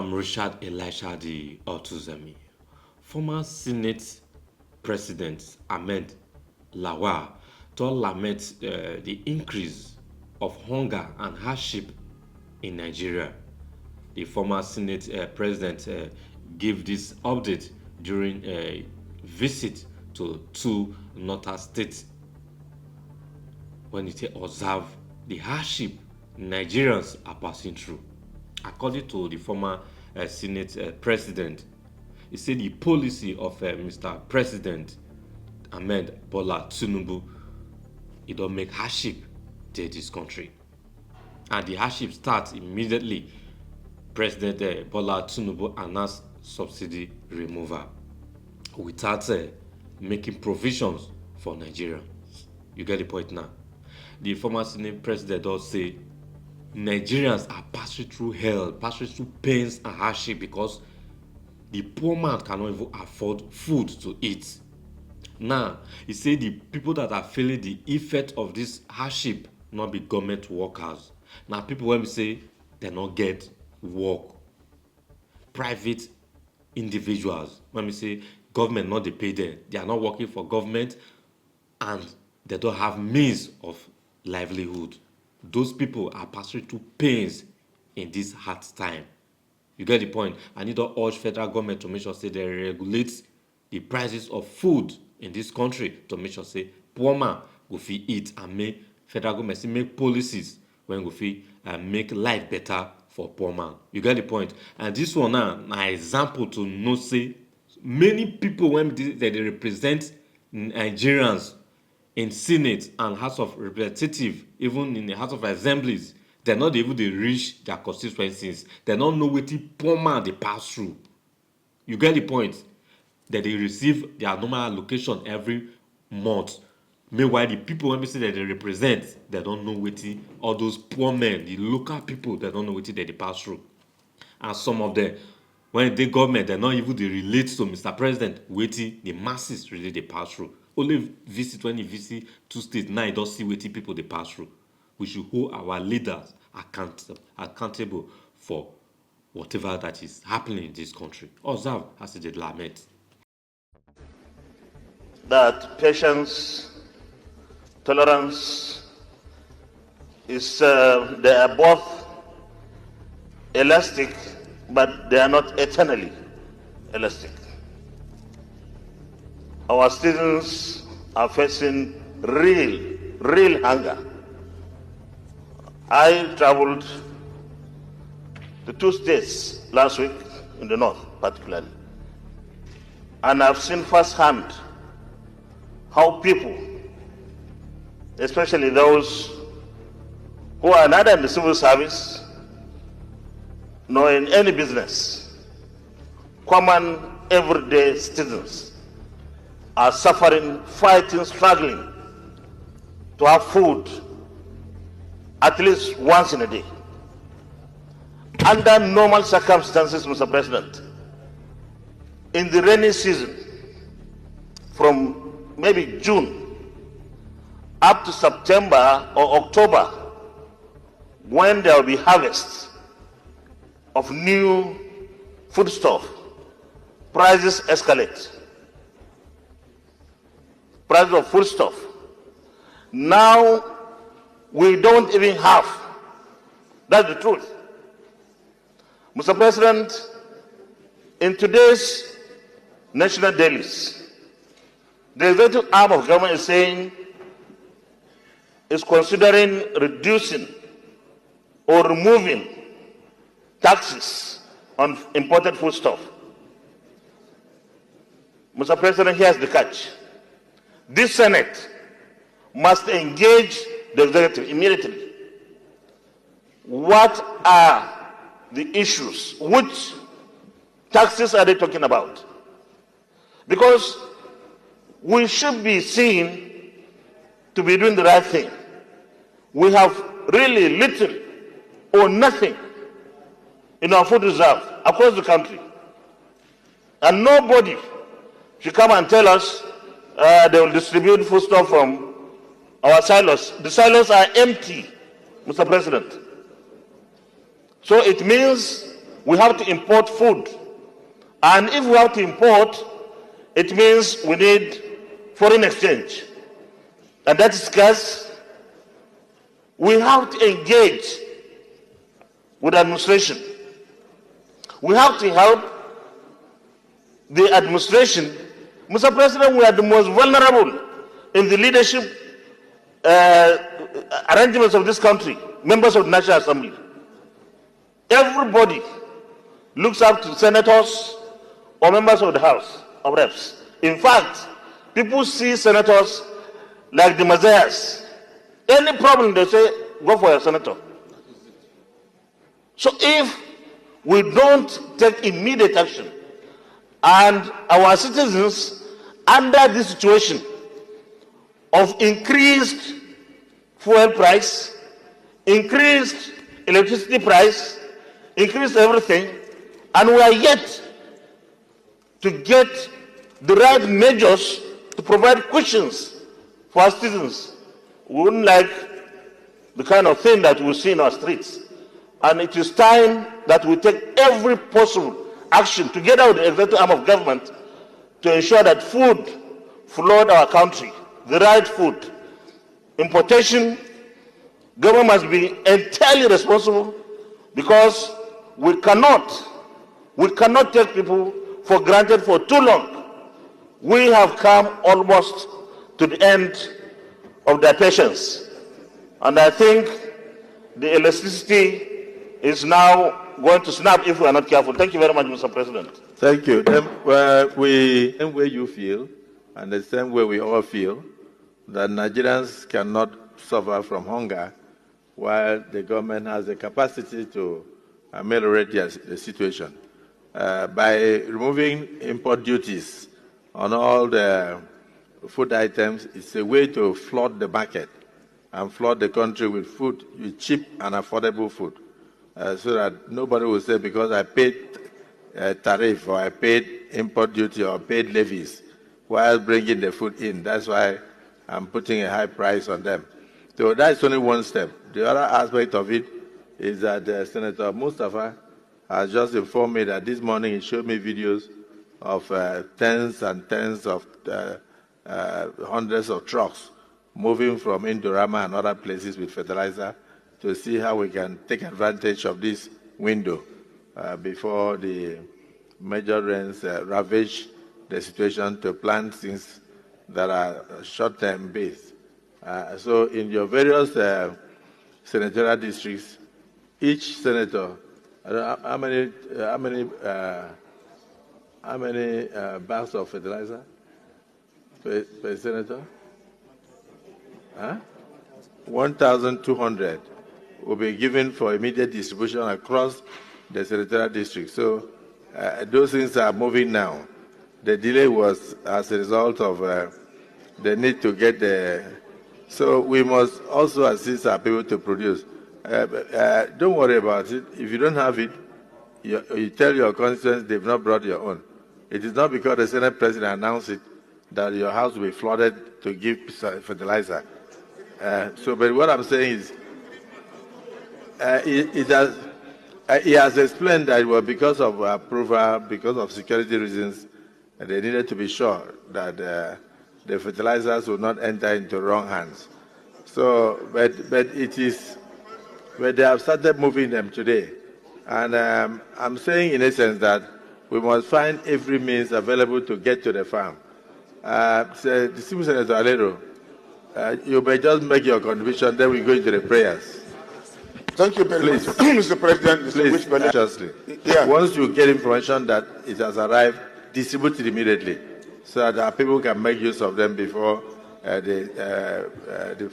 I'm Richard Elisha the Otuzemi. Former Senate President Ahmed Lawal to lament the increase of hunger and hardship in Nigeria. The former Senate President gave this update during a visit to two northern states when he observed the hardship Nigerians are passing through. According to the former Senate President, he said the policy of Mr. President Ahmed Bola Tinubu, it don't make hardship to this country. And the hardship starts immediately. President Bola Tinubu announced subsidy removal without making provisions for Nigeria. You get the point now. The former Senate President does say Nigerians are passing through hell, passing through pains and hardship because the poor man cannot even afford food to eat. Now, he said the people that are feeling the effect of this hardship not be government workers. Now, people when we say they not get work, private individuals, when we say government not they pay them, they are not working for government and they don't have means of livelihood. Those people are passing through pains in this hard time. You get the point? I need to urge federal government to make sure say they regulate the prices of food in this country to make sure say poor man go fit eat and make federal government say make policies when go fit make life better for poor man. You get the point? And this one now an example to know say many people when they represent Nigerians in Senate and House of Representatives, even in the House of Assemblies, they're not able to reach their constituencies. They don't know what the poor man they pass through. You get the point? That they receive their normal allocation every month. Meanwhile, the people when we say that they represent, they don't know what all those poor men, the local people, they don't know what they pass through. And some of them, when the government, they're not even they relate to Mr. President, waiting the masses really they pass through. Only visit when you visit two states, now you don't see what people they pass through. We should hold our leaders accountable for whatever that is happening in this country. Observe as they lament. That patience, tolerance is they are both elastic, but they are not eternally elastic. Our citizens are facing real hunger. I traveled to two states last week, in the north particularly, and I've seen firsthand how people, especially those who are neither in the civil service nor in any business, common everyday citizens, are suffering, fighting, struggling to have food at least once in a day. Under normal circumstances, Mr. President, in the rainy season, from maybe June up to September or October, when there will be harvest of new foodstuff, prices escalate. Prices of foodstuff. Now we don't even have. That's the truth. Mr. President, in today's national dailies, the executive arm of government is saying is considering reducing or removing taxes on imported foodstuff. Mr. President, here's the catch. This Senate must engage the executive immediately. What are the issues? Which taxes are they talking about? Because we should be seen to be doing the right thing. We have really little or nothing in our food reserve across the country. And nobody should come and tell us they will distribute foodstuff from our silos. The silos are empty, Mr. President. So it means we have to import food. And if we have to import, it means we need foreign exchange. And that is scarce. We have to engage with administration. We have to help the administration. Mr. President, we are the most vulnerable in the leadership arrangements of this country, members of the National Assembly. Everybody looks up to senators or members of the House of Reps. In fact, people see senators like the messiahs. Any problem, they say, go for a senator. So if we don't take immediate action, and our citizens, under this situation of increased fuel price, increased electricity price, increased everything, and we are yet to get the right measures to provide cushions for our citizens, we wouldn't like the kind of thing that we see in our streets. And it is time that we take every possible action together with the executive arm of government to ensure that food flood our country, the right food. Importation, government must be entirely responsible, because we cannot take people for granted for too long. We have come almost to the end of their patience. And I think the elasticity is now going to snap if we are not careful. Thank you very much, Mr. President. Thank you. The same way you feel, and the same way we all feel, that Nigerians cannot suffer from hunger while the government has the capacity to ameliorate the situation. By removing import duties on all the food items, it's a way to flood the market and flood the country with food, with cheap and affordable food. So that nobody will say, because I paid tariff, or I paid import duty, or paid levies while bringing the food in, that's why I'm putting a high price on them. So that's only one step. The other aspect of it is that Senator Mustafa has just informed me that this morning he showed me videos of tens and tens of hundreds of trucks moving from Indorama and other places with fertilizer to see how we can take advantage of this window before the major rains ravage the situation, to plant things that are short-term based. So in your various senatorial districts, each senator, how many bags of fertilizer per senator? 1,200 will be given for immediate distribution across the senatorial district. So those things are moving now. The delay was as a result of the need to get the... So we must also assist our people to produce. Don't worry about it. If you don't have it, you tell your constituents they've not brought your own. It is not because the Senate President announced it that your house will be flooded to give fertilizer. But what I'm saying is, he has explained that it was because of approval, because of security reasons, and they needed to be sure that the fertilizers will not enter into wrong hands. So, but they have started moving them today. And I'm saying in essence that we must find every means available to get to the farm. So, Distinguished Senator Alero, you may just make your contribution, then we go into the prayers. Thank you very much, Mr. President. Please, justly. Yeah. Once you get information that it has arrived, distribute it immediately so that our people can make use of them before the